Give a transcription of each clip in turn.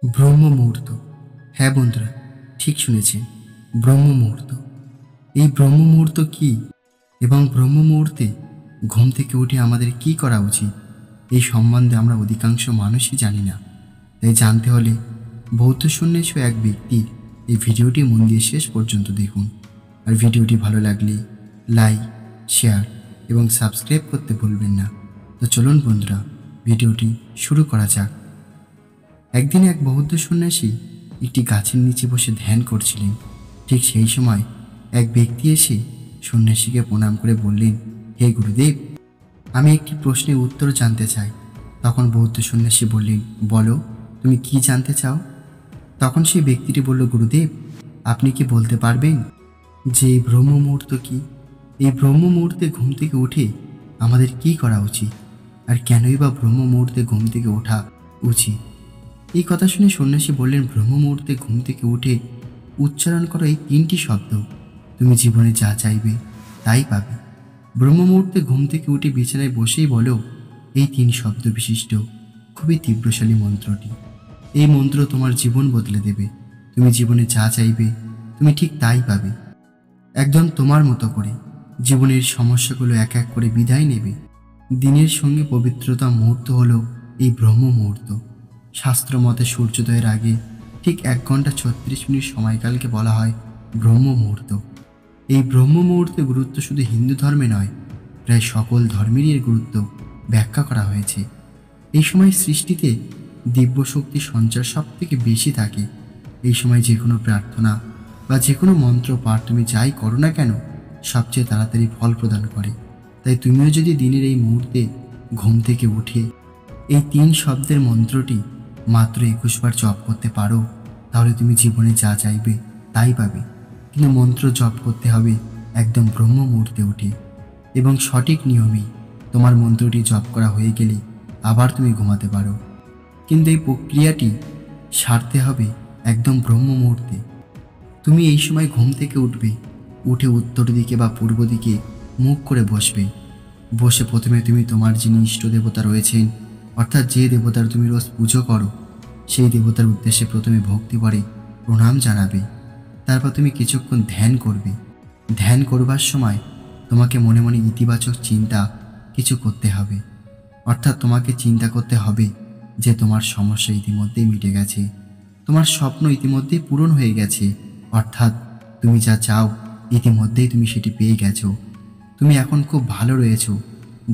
ব্রহ্ম মুহূর্ত। হ্যাঁ বন্ধুরা, ঠিক শুনেছেন, ব্রহ্ম মুহূর্ত। এই ব্রহ্ম মুহূর্ত কি এবং ব্রহ্ম মুহূর্তে ঘুম থেকে উঠে আমাদের কি করা উচিত, এই সম্বন্ধে আমরা অধিকাংশ মানুষই জানি না। তাই জানতে হলে বৌদ্ধ সন্ন্যাসী এক ব্যক্তির এই ভিডিওটি মন দিয়ে শেষ পর্যন্ত দেখুন। আর ভিডিওটি ভালো লাগলে লাইক, শেয়ার এবং সাবস্ক্রাইব করতে ভুলবেন না। তো চলুন বন্ধুরা, ভিডিওটি শুরু করা যাক। একদিন এক বৌদ্ধ সন্ন্যাসী একটি গাছের নিচে বসে ধ্যান করছিলেন। ঠিক সেই সময় এক ব্যক্তি এসে সন্ন্যাসীকে প্রণাম করে বললেন, হে গুরুদেব, আমি একটি প্রশ্নের উত্তর জানতে চাই। তখন বৌদ্ধ সন্ন্যাসী বললেন, বলো, তুমি কি জানতে চাও? তখন সেই ব্যক্তিটি বলল, গুরুদেব, আপনি কি বলতে পারবেন যে এই ব্রহ্ম মুহূর্ত কি? এই ব্রহ্ম মুহূর্তে ঘুম থেকে উঠে আমাদের কি করা উচিত, আর কেনই বা ব্রহ্ম মুহূর্তে ঘুম থেকে ওঠা উচিত? এই কথা শুনে সন্ন্যাসী বললেন, ব্রহ্ম মুহূর্তে ঘুম থেকে উঠে উচ্চারণ করো এই তিনটি শব্দ, তুমি জীবনে যা চাইবে তাই পাবে। ব্রহ্ম মুহূর্তে ঘুম থেকে উঠে বিছানায় বসেই বলো এই তিন শব্দ বিশিষ্ট খুবই তীব্রশালী মন্ত্রটি। এই মন্ত্র তোমার জীবন বদলে দেবে। তুমি জীবনে যা চাইবে তুমি ঠিক তাই পাবে। একদম তোমার মতো করে জীবনের সমস্যাগুলো এক এক করে বিদায় নেবে। দিনের সঙ্গে পবিত্রতা মুহূর্ত হলো এই ব্রহ্ম মুহূর্ত। শাস্ত্র মতে সূর্যোদয়ের আগে ঠিক 1 ঘন্টা 36 মিনিট সময়কালকে বলা হয় ব্রহ্ম মুহূর্ত। এই ব্রহ্ম মুহূর্তের গুরুত্ব শুধু হিন্দু ধর্মে নয়, প্রায় সকল ধর্মেরই এর গুরুত্ব ব্যাখ্যা করা হয়েছে। এই সময় সৃষ্টিতে দিব্য শক্তির সঞ্চার সব থেকে বেশি থাকে। এই সময় যে কোনো প্রার্থনা বা যে কোনো মন্ত্র পাঠ তুমি যাই করো না কেন, সবচেয়ে তাড়াতাড়ি ফল প্রদান করে। তাই তুমিও যদি দিনের এই মুহূর্তে ঘুম থেকে উঠে এই 3 শব্দের মন্ত্রটি মাত্র 21 বার জপ করতে পারো, তাহলে তুমি জীবনে যা চাইবে তাই পাবে। কিন্তু মন্ত্র জপ করতে হবে একদম ব্রহ্ম মুহূর্তে উঠে এবং সঠিক নিয়মেই। তোমার মন্ত্রটি জপ করা হয়ে গেলে আবার তুমি ঘুমাতে পারো, কিন্তু এই প্রক্রিয়াটি সারতে হবে একদম ব্রহ্ম মুহূর্তে। তুমি এই সময় ঘুম থেকে উঠবে, উঠে উত্তর দিকে বা পূর্ব দিকে মুখ করে বসবে। বসে প্রথমে তুমি তোমার যিনি ইষ্ট দেবতা রয়েছেন, অর্থাৎ যে দেবতার তুমি রোজ পুজো করো, সেই দেবতার উদ্দেশ্যে প্রথমে ভক্তি ভরে প্রণাম জানাবে। তারপর তুমি কিছুক্ষণ ধ্যান করবে। ধ্যান করবার সময় তোমাকে মনে মনে ইতিবাচক চিন্তা কিছু করতে হবে। অর্থাৎ তোমাকে চিন্তা করতে হবে যে তোমার সমস্যা ইতিমধ্যেই মিটে গেছে, তোমার স্বপ্ন ইতিমধ্যেই পূরণ হয়ে গেছে। অর্থাৎ তুমি যা চাও ইতিমধ্যেই তুমি সেটি পেয়ে গেছো। তুমি এখন খুব ভালো রয়েছো।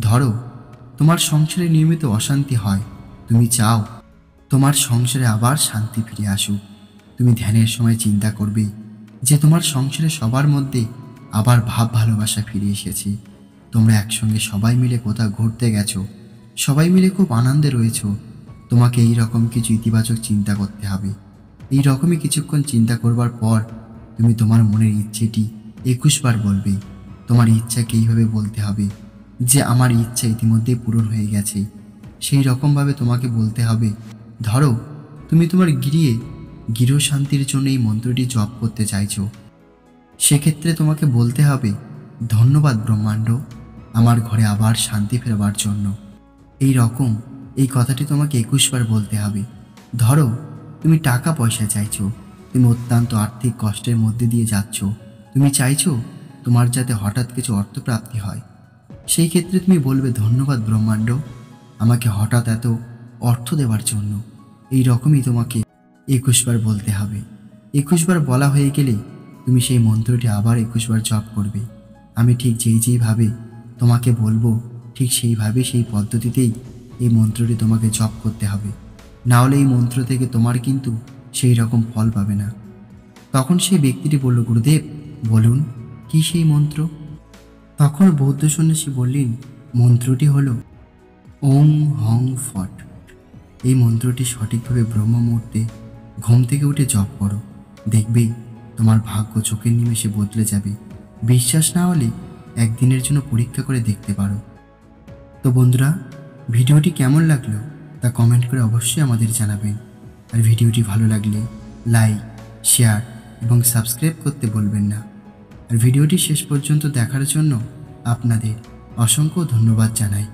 ধরো তোমার সংসারে নিয়মিত অশান্তি হয়, তুমি চাও তোমার সংসারে আবার শান্তি ফিরে আসুক। তুমি ধ্যানের সময় চিন্তা করবে যে তোমার সংসারে সবার মধ্যে আবার ভাব ভালোবাসা ফিরে এসেছে। তোমরা একসঙ্গে সবাই মিলে কোথাও ঘুরতে গেছো, সবাই মিলে খুব আনন্দে রয়েছো। তোমাকে এই রকম কিছু ইতিবাচক চিন্তা করতে হবে। এই রকমই কিছুক্ষণ চিন্তা করবার পর তুমি তোমার মনের ইচ্ছেটি 21 বার বলবে। তোমার ইচ্ছাকে এইভাবে বলতে হবে যে আমার ইচ্ছা ইতিমধ্যেই পূরণ হয়ে গেছে। সেই রকমভাবে তোমাকে বলতে হবে, ধরো তুমি তোমার গৃহ শান্তির জন্য এই মন্ত্রটি জপ করতে চাইছো, সেক্ষেত্রে তোমাকে বলতে হবে, ধন্যবাদ ব্রহ্মাণ্ড, আমার ঘরে আবার শান্তি ফেরবার জন্য। এই রকম এই কথাটি তোমাকে 21 বার বলতে হবে। ধরো তুমি টাকা পয়সা চাইছো, তুমি অত্যন্ত আর্থিক কষ্টের মধ্যে দিয়ে যাচ্ছ, তুমি চাইছো তোমার যাতে হঠাৎ কিছু অর্থপ্রাপ্তি হয়। সেই ক্ষেত্রে তুমি বলবে, ধন্যবাদ ব্রহ্মাণ্ড, আমাকে হঠাৎ এত অর্থ দেওয়ার জন্য। এই রকমই তোমাকে 21 বার বলতে হবে। 21 বার বলা হয়ে গেলে তুমি সেই মন্ত্রটি আবার 21 বার জপ করবে। আমি ঠিক যেইভাবে তোমাকে বলবো ঠিক সেইভাবে সেই পদ্ধতিতেই এই মন্ত্রটি তোমাকে জপ করতে হবে। না হলে এই মন্ত্র থেকে তোমার কিন্তু সেই রকম ফল পাবে না। তখন সেই ব্যক্তিটি বলল, গুরুদেব বলুন কি সেই মন্ত্র? তখন বৌদ্ধ সন্ন্যাসী বললেন, মন্ত্রটি হলো ওং হং ফট। এই মন্ত্রটি সঠিকভাবে ব্রহ্ম মুহূর্তে ঘুম থেকে উঠে জপ করো, দেখবে তোমার ভাগ্য চোখের নিমেষে বদলে যাবে। বিশ্বাস না হলে একদিনের জন্য পরীক্ষা করে দেখতে পারো। তো বন্ধুরা, ভিডিওটি কেমন লাগলো তা কমেন্ট করে অবশ্যই আমাদের জানাবেন। আর ভিডিওটি ভালো লাগলে লাইক, শেয়ার এবং সাবস্ক্রাইব করতে বলবেন না। আর ভিডিওটি শেষ পর্যন্ত দেখার জন্য আপনাদের অসংখ্য ধন্যবাদ জানাই।